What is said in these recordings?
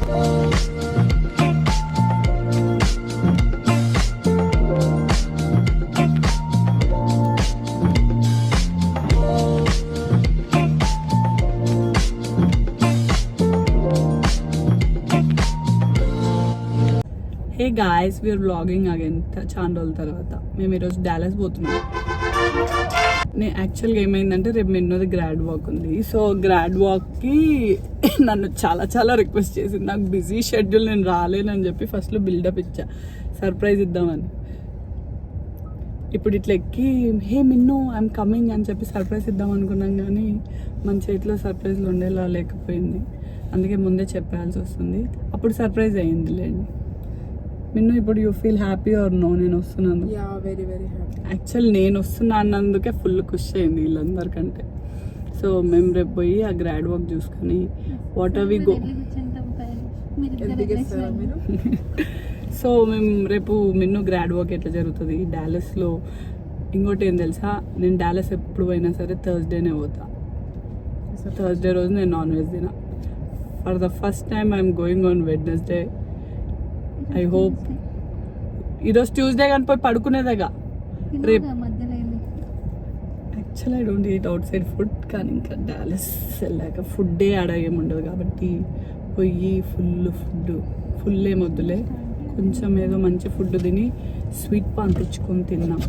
హే guys, we're vlogging again చాలా రోజుల తర్వాత. మేము ఈరోజు డాలస్ పోతున్నాం. నేను యాక్చువల్గా ఏమైందంటే రేపు మిన్నది గ్రాడ్ వాక్ ఉంది. సో గ్రాడ్ వాక్కి నన్ను చాలా చాలా రిక్వెస్ట్ చేసింది. నాకు బిజీ షెడ్యూల్, నేను రాలేనని చెప్పి ఫస్ట్లో బిల్డప్ ఇచ్చా, సర్ప్రైజ్ ఇద్దామని. ఇప్పుడు ఇట్లా ఎక్కి హే మిన్ను ఐఎమ్ కమింగ్ అని చెప్పి సర్ప్రైజ్ ఇద్దాం అనుకున్నాం, కానీ మన చేతిలో సర్ప్రైజ్లు ఉండేలా లేకపోయింది. అందుకే ముందే చెప్పాల్సి వస్తుంది. అప్పుడు సర్ప్రైజ్ అయ్యింది లేండి. మిన్ను, ఇప్పుడు you feel happy or no నేను వస్తున్నాను? Very very happy. యాక్చువల్ నేను వస్తున్నా అన్నందుకే ఫుల్ ఖుషి అయింది వీళ్ళందరికంటే. సో మేము రేపు పోయి ఆ గ్రాడ్ వాక్ చూసుకొని what are we go. So మేము రేపు మిన్ను గ్రాడ్ వాక్ ఎట్లా జరుగుతుంది డాలస్లో. ఇంకోటి ఏం తెలుసా, నేను డాలస్ ఎప్పుడు పోయినా సరే థర్స్డేనే పోతా. థర్స్డే రోజు నేను నాన్ వెజ్ తినా. For the first time I'm going on Wednesday. I hope ఈరోజు ట్యూస్డే కానీ పోయి పడుకునేదేగా రేపు. Actual I don't eat out side food, కానీ ఇంకా డాలస్ వెళ్ళాక ఫుడ్డే ఆడ ఏముండదు కాబట్టి పోయి ఫుల్ ఏమొద్దులే, కొంచెం ఏదో మంచి ఫుడ్ తిని స్వీట్ పాన్ తెచ్చుకొని తిన్నాం.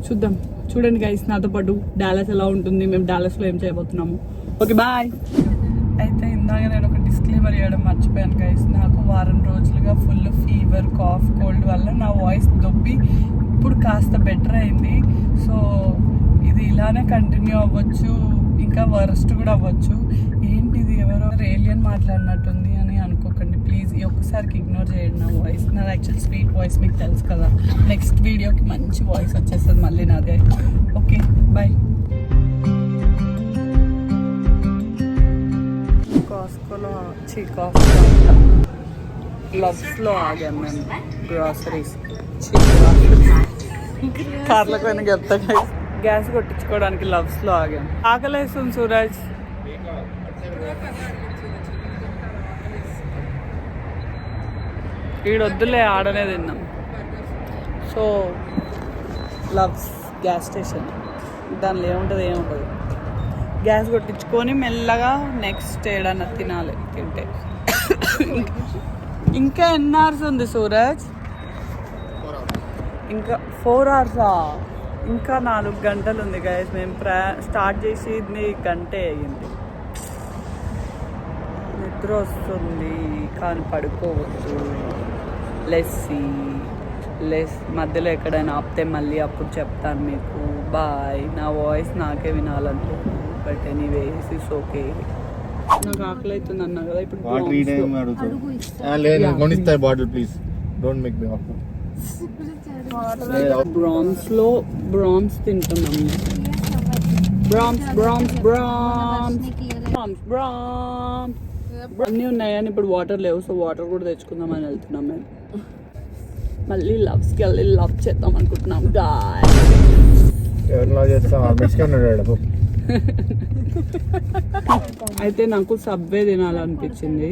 చూద్దాం. చూడండి గైస్, నాతో పాటు డాలస్ ఎలా ఉంటుంది, మేము డాలస్లో ఏం చేయబోతున్నాము. Okay bye. అయితే ఇందాక నేను ఒక డిస్క్లైమర్ చేయడం మర్చిపోయాను గైస్. నాకు వారం రోజులుగా ఫుల్ ఫీవర్, కాఫ్, కోల్డ్ వల్ల నా వాయిస్ దొబ్బి ఇప్పుడు కాస్త బెటర్ అయింది. సో ఇది ఇలానే కంటిన్యూ అవ్వచ్చు, ఇంకా వరస్ట్ కూడా అవ్వచ్చు. ఏంటిది ఎవరో ఏలియన్ మాట్లాడినట్టుంది అని అనుకోకండి ప్లీజ్. ఈ ఒక్కసారికి ఇగ్నోర్ చేయండి నా వాయిస్. నాది యాక్చువల్ స్వీట్ వాయిస్ మీకు తెలుసు కదా. నెక్స్ట్ వీడియోకి మంచి వాయిస్ వచ్చేస్తుంది మళ్ళీ నాదే. Okay bye. కాస్కోలో లవ్స్లో ఆగాం మేము గ్రాసరీస్. కార్లకు పోయిన చెప్తా గ్యాస్ కొట్టించుకోవడానికి లవ్స్లో ఆగాం. ఆకలేస్తుంది సూరజ్. ఈడొద్దులే, ఆడనే తిన్నాం. సో లవ్స్ గ్యాస్ స్టేషన్, దానిలో ఏముంటుంది. గ్యాస్ కొట్టించుకొని మెల్లగా నెక్స్ట్ ఏడన్నా తినాలి. తింటే ఇంకా ఎన్ని అవర్స్ ఉంది సూరజ్? ఇంకా 4 hours. ఇంకా 4 గంటలు ఉంది గైస్. మేము స్టార్ట్ చేసి గంటే అయ్యింది. నిద్ర వస్తుంది కానీ పడుకోవద్దు. లెస్ మధ్యలో ఎక్కడైనా ఆపితే మళ్ళీ అప్పుడు చెప్తాను మీకు. బాయ్. నా వాయిస్ నాకే వినాలంటే, బట్ ఎనీవేస్ ఇట్స్ ఓకే. నాకు ఆకలి అవుతుంది అన్నా కదా. ఇప్పుడు బ్రాన్స్ తింటున్నాం. అన్నీ ఉన్నాయని ఇప్పుడు వాటర్ లేవు. సో వాటర్ కూడా తెచ్చుకుందామని వెళ్తున్నాం మేము. మళ్ళీ లవ్స్కి వెళ్ళి లవ్ చేద్దాం అనుకుంటున్నాం. అయితే నాకు సబ్వే తినాలనిపించింది.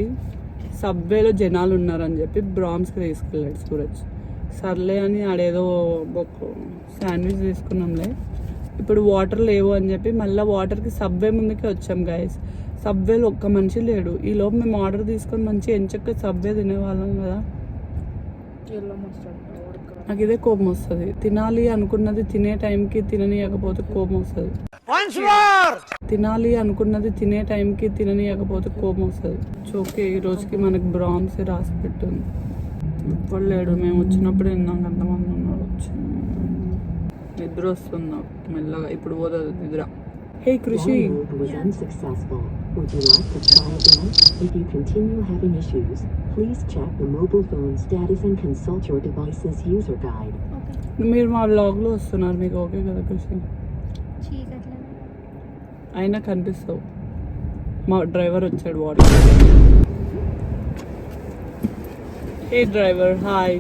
సబ్వేలో జనాలు ఉన్నారని చెప్పి బ్రామ్స్కి తీసుకెళ్ళాడు సూరజ్. సర్లే అని ఆడేదో ఒక శాండ్విచ్ తీసుకున్నాంలే. ఇప్పుడు వాటర్ లేవు అని చెప్పి మళ్ళీ వాటర్కి సబ్వే ముందుకే వచ్చాం గైస్. సబ్వేలో ఒక్క మనిషి లేడు. ఈ లోపు మేము ఆర్డర్ తీసుకొని మంచిగా ఎంచక్క సబ్వే తినేవాళ్ళం కదా. నాకు ఇదే కోపం వస్తుంది. తినాలి అనుకున్నది తినే టైంకి తిననీయకపోతే కోపం వస్తుంది. ఓకే, ఈ రోజుకి మనకు బ్రామ్స్ రాసి పెట్టింది. ఇప్పుడు లేడు. మేము వచ్చినప్పుడు ఇందాక ఎంతమంది ఉన్నారు. నిద్ర వస్తుంది నాకు మెల్లగా. ఇప్పుడు పోతుంది నిద్ర. హే కృషి, would you like to try again? If you continue having issues, please check the mobile phone status and consult your device's user guide. మీరు మా వ్లాగ్లో వస్తున్నారు, మీకు ఓకే కదా కృషి? అయినా కనిపిస్తావు. మా డ్రైవర్ వచ్చాడు వాటర్. హే డ్రైవర్, హాయ్.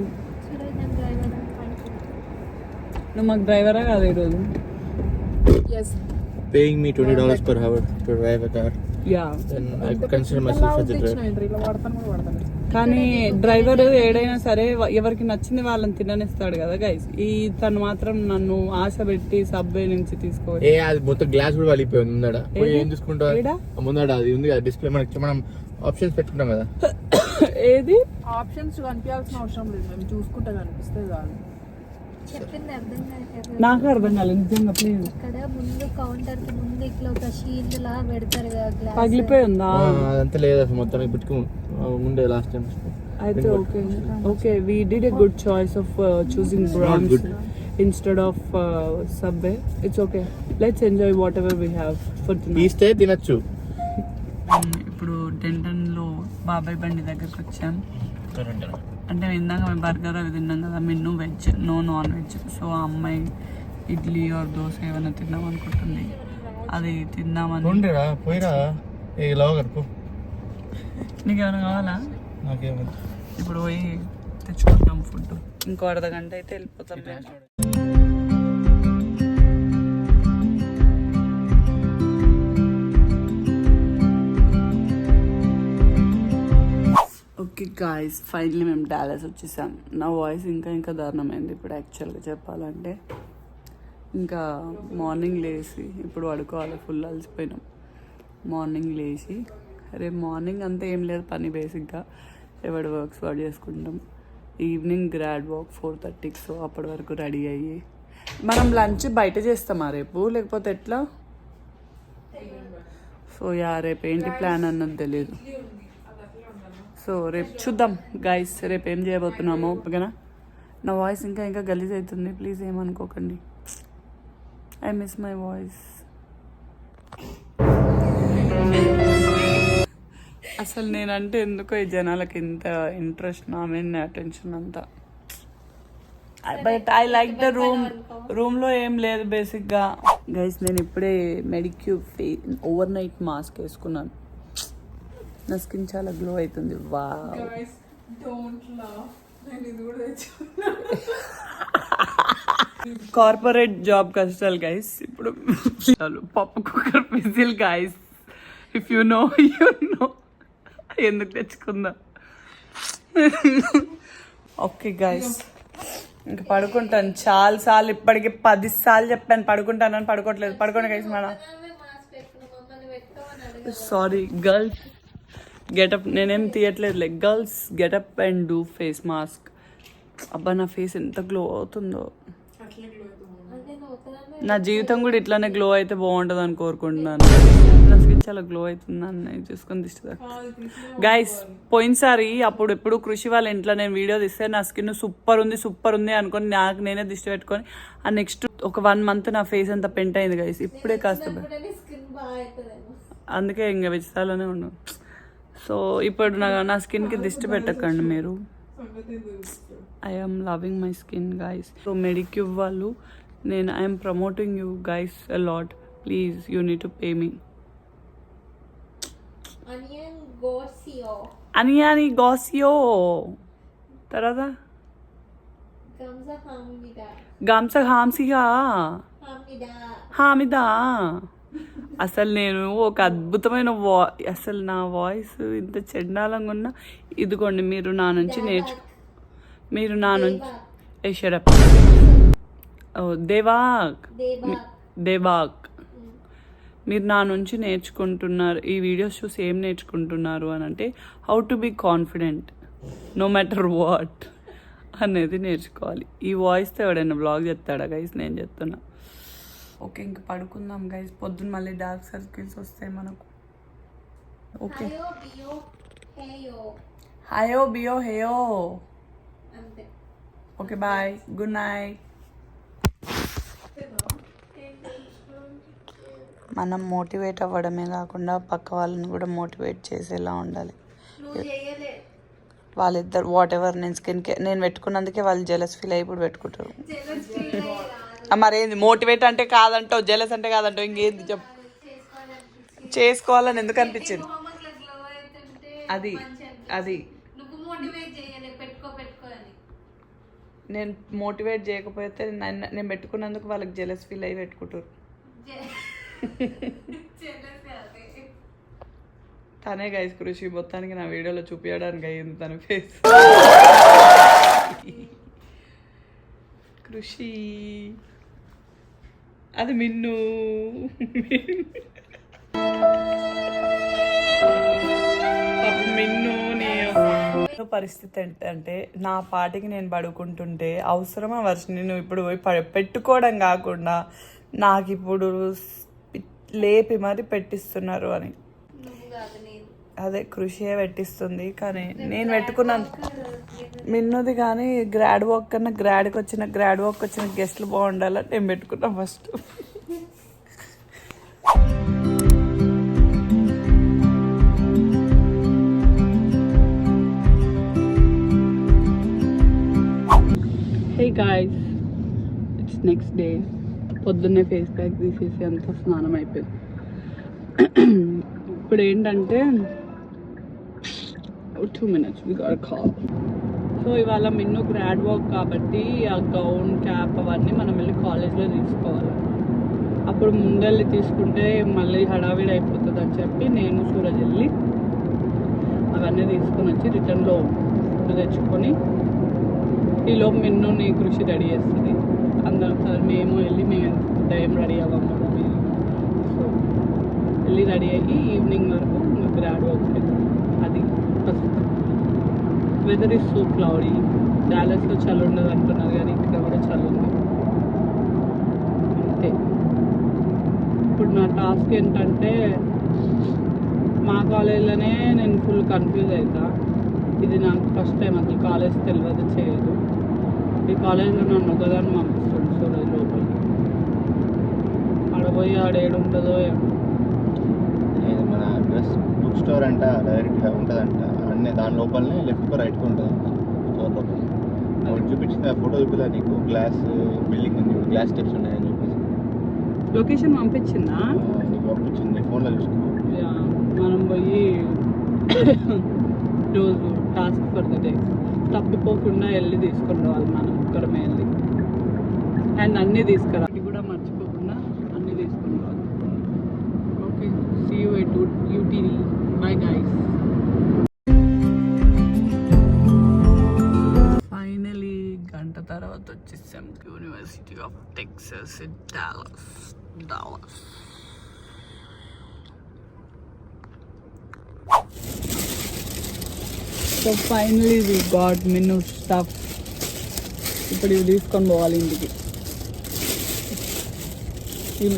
నువ్వు మాకు డ్రైవరా కాదు ఈరోజు? Yes. Paying me $20 per hour to drive a car. Yeah then I could consider myself as a driver. ఇలా వాడతాను కూడా వాడతాను. కానీ డ్రైవర్ ఏడైనా సరే ఎవరికి నచ్చింది వాళ్ళని తిననిస్తాడు కదా గైస్. ఈ తను మాత్రం నన్ను ఆశ పెట్టి సబ్వే నుంచి తీసుకోవాలి. ఏ అది మొత్తం గ్లాస్ కూడా వలిపోయింది ముందడ. పోయి ఏం చూసుకుంటా ఏడా? ముందడ అది ఉంది కదా డిస్ప్లే, మనకి మనం ఆప్షన్స్ పెట్టుకుంటాం కదా. ఏది ఆప్షన్స్ కనిపించాల్సిన అవసరం లేదు, మేము చూసుకుంటే కనిపిస్తే చాలు. చెప్పింది అర్థం కాదు. నాకు అర్థం కాలేదు నిజంగా. ప్లీజ్ ఇక్కడ ముందు కౌంటర్ కి ముందు ఇట్లా ఒక షీల్డ్ లా పెడతారు కదా గ్లాస్. పగిలిపోయి ఉందా? అదంతా లేదు అసలు, మొత్తం పెట్టుకు ఉండే లాస్ట్ టైం. అయితే okay okay we did a good choice of choosing bronze good. Instead of subway. It's okay, let's enjoy what ever we have for tonight. తీస్తే తినచ్చు. ఇప్పుడు డెంటన్లో బాబాయ్ బండి దగ్గరకు వచ్చాం. అంటే ఇందాక మేము బర్గర్ అవి తిన్నాం కదా, menu veg no non veg. So ఆ అమ్మాయి ఇడ్లీ ఆర్ దోశ ఏమైనా తిన్నాం అనుకుంటుంది, అది తిందామని. ఉండేరా పోయిరా ఏ లాగర్ నీకేమైనా కావాలా? నాకేమైంది. ఇప్పుడు పోయి తెచ్చుకుంటాం ఫుడ్. ఇంకో అర్ధగంట అయితే వెళ్ళిపోతాం మేము. ఓకే గాయస్, ఫైనలీ మేము డాలస్ వచ్చేసాం. నా వాయిస్ ఇంకా దారుణమైంది ఇప్పుడు యాక్చువల్గా చెప్పాలంటే. ఇంకా మార్నింగ్ లేచి ఇప్పుడు పడుకోవాలి, ఫుల్ అలసిపోయినాం. మార్నింగ్ లేచి రేపు మార్నింగ్ అంతా ఏం లేదు పని, బేసిక్గా ఎవరి వర్క్స్ వాడు చేసుకుంటాం. ఈవినింగ్ గ్రాడ్ వాక్ 4:30కి. సో అప్పటి వరకు రెడీ అయ్యి మనం లంచ్ బయట చేస్తామా రేపు, లేకపోతే ఎట్లా? సో రేపు ఏంటి ప్లాన్ అన్నది తెలియదు. సో రేపు చూద్దాం గైస్, రేపు ఏం చేయబోతున్నామో. ఓకేనా? నా వాయిస్ ఇంకా గలీజ్ అవుతుంది, ప్లీజ్ ఏమనుకోకండి. I miss my voice. అసలు నేనంటే ఎందుకో ఈ జనాలకి ఇంత ఇంట్రెస్ట్, నా మీద అటెన్షన్ అంతా. బట్ ఐ లైక్ ద రూమ్లో ఏం లేదు బేసిక్గా. గైస్ నేను ఇప్పుడే మెడిక్యూర్ ఓవర్ నైట్ మాస్క్ వేసుకున్నాను. నా స్కిన్ చాలా గ్లో అవుతుంది. వా కార్పొరేట్ జాబ్ కష్టాలు గైస్. ఇప్పుడు చాలు పప్పు కుక్కర్ పిజిల్ గైస్. ఇఫ్ యు నో ఎందుకు తెచ్చుకుందా. ఓకే గైస్, ఇంకా పడుకుంటాను. చాలా సార్లు ఇప్పటికి 10 సార్లు చెప్పాను పడుకుంటానని, పడుకోవట్లేదు. పడుకోండి గైస్. మన సారీ గర్ల్స్ గెటప్ నేనేం తీయట్లేదు. Girls getup and do face mask. అబ్బా నా ఫేస్ ఎంత గ్లో అవుతుందో. నా జీవితం కూడా ఇట్లానే గ్లో అయితే బాగుంటుంది అని కోరుకుంటున్నాను. నా స్కిన్ చాలా గ్లో అవుతుంది అని చూసుకొని దిష్టి గైస్. పోయినసారి అప్పుడు ఎప్పుడు కృషి వాళ్ళ ఇంట్లో నేను వీడియో తీస్తే నా స్కిన్ సూపర్ ఉంది అనుకొని నాకు నేనే దిష్టి పెట్టుకొని ఆ నెక్స్ట్ ఒక 1 month నా ఫేస్ అంతా పెంట్ అయింది గైస్. ఇప్పుడే కాస్త అందుకే ఇంకా వెజిటాలోనే ఉన్నాను. సో ఇప్పుడు నా స్కిన్కి దిష్టి పెట్టకండి మీరు. I'm loving my skin guys. So Medicure వాళ్ళు I'm promoting you guys a lot. Please you need to pay me. అనియాని గోసియో తర్వాత గంస హాంసిగా హామిదా. అసలు నేను ఒక అద్భుతమైన అసలు నా వాయిస్ ఇంత చెండాలంగా ఉన్నా ఇదిగోండి మీరు నా నుంచి షడప్ దేవాక్ మీరు నా నుంచి నేర్చుకుంటున్నారు, ఈ వీడియోస్ చూసి ఏం నేర్చుకుంటున్నారు అని అంటే how to be confident no matter what అనేది నేర్చుకోవాలి. ఈ వాయిస్తో ఎవడైనా బ్లాగ్ చెప్తాడా గైస్? నేను చెప్తున్నా. ఓకే ఇంకా పడుకుందాం గైస్, పొద్దున్న మళ్ళీ డార్క్ సర్కిల్స్ వస్తాయి మనకు. ఓకే హయో బియో హేయో. Okay bye, good night. మనం మోటివేట్ అవ్వడమే కాకుండా పక్క వాళ్ళని కూడా మోటివేట్ చేసేలా ఉండాలి. వాళ్ళిద్దరు వాట్ ఎవర్ నేను పెట్టుకున్నందుకే వాళ్ళు జెలస్ ఫీల్ అయ్యి ఇప్పుడు పెట్టుకుంటారు. మరేంది మోటివేట్ అంటే కాదంటావు, జెలస్ అంటే కాదంటావు, ఇంకేంది చెప్పు. చేసుకోవాలని ఎందుకు అనిపించింది? అది నేను మోటివేట్ చేయకపోతే నేను పెట్టుకున్నందుకు వాళ్ళకి జెలస్ ఫీల్ అయ్యి పెట్టుకుంటారు. తనే గైస్ కృషి మొత్తానికి నా వీడియోలో చూపించడానికి అయ్యింది తన ఫేస్. కృషి అది మిన్ను. మిన్ను పరిస్థితి ఏంటంటే నా పాటికి నేను పడుకుంటుంటే అవసరమా వర్షం నువ్వు ఇప్పుడు పోయి పెట్టుకోవడం కాకుండా నాకు ఇప్పుడు లేపి మరి పెట్టిస్తున్నారు అని. అదే కృషియే పెట్టిస్తుంది కానీ నేను పెట్టుకున్నాను మిన్నుది. కానీ గ్రాడ్ వాక్ కన్నా గ్రాడ్కి వచ్చిన గెస్ట్లు బాగుండాలని నేను పెట్టుకున్నా first. Hey guys, it's next day. పొద్దున్నే ఫేస్ ప్యాక్ తీసేసి అంతా స్నానం అయిపోయింది. ఇప్పుడు ఏంటంటే 2 minutes we got a call. So ఇవాళ మిన్ను గ్రాడ్ వాక్ కాబట్టి ఆ గౌన్ క్యాప్ అవన్నీ మనం వెళ్ళి కాలేజ్లో తీసుకోవాలి. అప్పుడు ముందెళ్ళి తీసుకుంటే మళ్ళీ హడావిడి అయిపోతుంది అని చెప్పి నేను సూరజ్ వెళ్ళి అవన్నీ తీసుకొని వచ్చి రిటర్న్లో ఫుడ్ తెచ్చుకొని ఈలోపు మిన్నుని కృషి రెడీ చేస్తుంది. అందరం సార్ మేము వెళ్ళి మేము టైం రెడీ అవ్వము కదా మీరు. సో వెళ్ళి రెడీ అయ్యి ఈవినింగ్ వరకు గ్రాడ్ వాక్ అది ప్రస్తుతం. Weather is so cloudy. డాలస్లో చలి ఉండదు అంటున్నారు కానీ ఇక్కడ కూడా చలి ఉంది. అంతే. ఇప్పుడు నా టాస్క్ ఏంటంటే మా కాలేజ్లోనే నేను ఫుల్ కన్ఫ్యూజ్ అవుతా. ఇది నాకు ఫస్ట్ టైం అసలు కాలేజ్ తెలియదు చేయదు. ఈ కాలేజ్లో నన్ను ఒకదాన్ని పంపిస్తుంది సూరజ్ లోపలికి. ఆడపోయి ఆడేడు ఉంటుందో మన డ్రెస్ బుక్ స్టోర్ అంట డైరెక్ట్గా ఉంటుందంట. అన్నీ దాని లోపలనే లెఫ్ట్కో రైట్కో ఉంటుందంట స్టోర్ లోపల. ఒకటి చూపించిన ఫోటో చూపిదా నీకు? గ్లాస్ బిల్డింగ్ ఉంది, గ్లాస్ స్టెప్స్ ఉన్నాయని చెప్పేసి లొకేషన్ పంపించిందా? నీకు పంపించింది, నీ ఫోన్లో చూసుకో. మనం పోయి రోజు టాస్క్ ఫర్ ద డే తప్పిపోకుండా వెళ్ళి తీసుకుని రావాలి. మనం ఒక్కరమే వెళ్ళి అండ్ అన్నీ తీసుకురా. అది కూడా మర్చిపోకుండా అన్నీ తీసుకుని రావాలి. Okay, see you at UTD. Bye guys. Finally గంట తర్వాత వచ్చేసాం university of Texas in Dallas. So finally we got మిన్ను స్టఫ్. ఇప్పుడు ఇవి తీసుకొని పోవాలి ఇంటికి.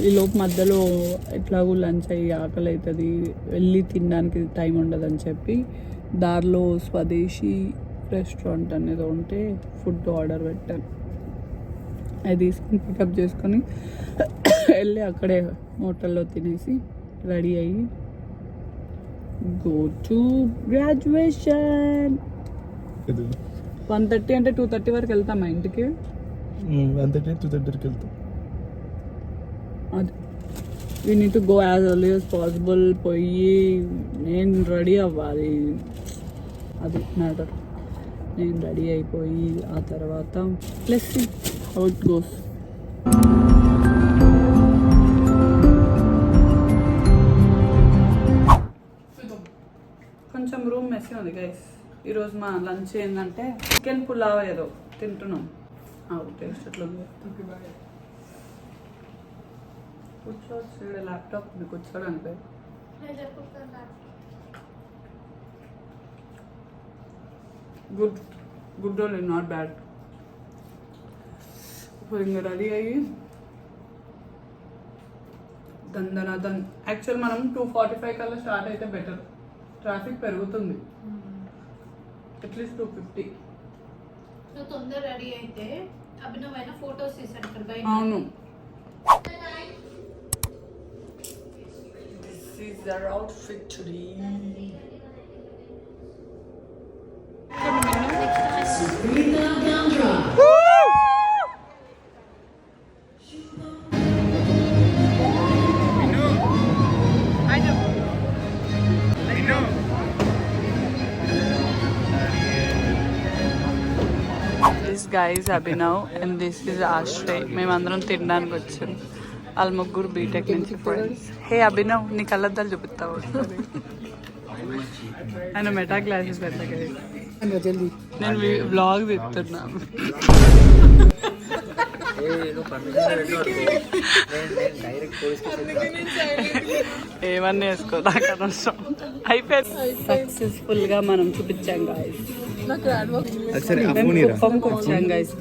ఈ లోపు మధ్యలో ఎట్లాగూ లంచ్ అయ్యి ఆకలి అవుతుంది, వెళ్ళి తినడానికి టైం ఉండదని చెప్పి దారిలో స్వదేశీ రెస్టారెంట్ అనేది ఉంటే ఫుడ్ ఆర్డర్ పెట్టాను. అది తీసుకొని పికప్ చేసుకొని వెళ్ళి అక్కడే హోటల్లో తినేసి రెడీ అయ్యి go to graduation. 1:30 అంటే 2:30 వరకు వెళ్తామా ఇంటికి? 2:30 వెళ్తాం. అది we need to go as early as possible. పోయి నేను రెడీ అవ్వాలి, అది మ్యాటర్. నేను రెడీ అయిపోయి ఆ తర్వాత let's see how it goes. కొంచెం రూమ్ మెస్సీ ఉంది గైస్. ఈరోజు మా లంచ్ ఏంటంటే చికెన్ పులావ్ ఏదో తింటున్నాం. టేస్ట్ ఎట్లా ఉంది? కూర్చోవచ్చు, ల్యాప్టాప్ ఉంది కూర్చోడానికి. Good only, not bad. ఇప్పుడు ఇంకా రెడీ అయ్యి యాక్చువల్ మనం 2:45 కల్లా స్టార్ట్ అయితే బెటర్. ట్రాఫిక్ పెరుగుతుంది. అట్లీస్ట్ 2:50. నువ్వు తొందర రెడీ అయితే అభినవ్ అయినా ఫోటోస్ తీసాడు ఇక్కడ బయట. అవును. This is our outfit today. Guys Abhinav and this is Ashray. మేమందరం తినడానికి వచ్చాం. వాళ్ళ ముగ్గురు బీటెక్ నుంచి ఫ్రెండ్స్. హే అభినవ్, నీ కళ్ళద్దాలు చూపిస్తావు? ఆయన మెటా క్లాసెస్ పెద్దగా నేను బ్లాగ్ తిప్పుతున్నా ఏమన్నా వేసుకో నాకు అనవసరం అయిపోయింది సక్సెస్ఫుల్ గా మనం చూపించాం గాయస్ నాకు హ్యాండ్ వర్క్ కుప్పంకి వచ్చాం గాయస్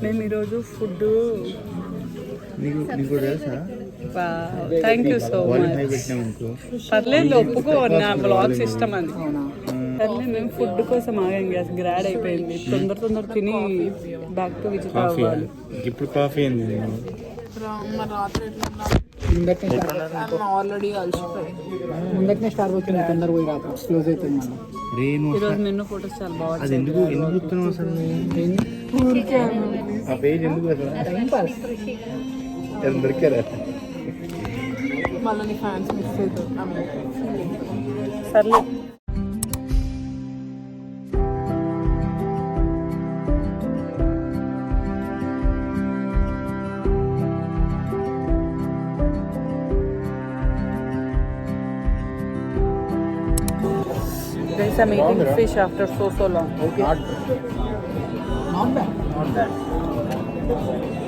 మేము ఈరోజు food thank you so much పర్లేదు ఒప్పుకో నా బ్లాగ్స్ ఇష్టం అని సర్లే మేము ఫుడ్ కోసం ఆగాం గ్యాస్ గ్రాడ్ అయిపోయింది తొందర తిని బ్యాక్ టు విజిట్ అవ్వాలి ఇప్పుడు కాఫీ ఏంది మరి రాత్రి ఎట్లా ఆల్రెడీ కలిసిపోయి ముందకనే స్టార్ అవుతుంది తొందర పోయి రాదు క్లోజ్ అవుతుంది మనం ఈరోజు మెనూ ఫోటోస్ చాలా బాగా అది ఎందుకు చూస్తున్నావు అసలు ఆ పేజ్ ఎందుకు అసలు టైం పాస్ దొరికారా మళ్ళీ నీ ఫ్యాన్స్ మిస్ అవుతుంది సర్లే Guys, I'm eating fish after so long. Not bad Not bad.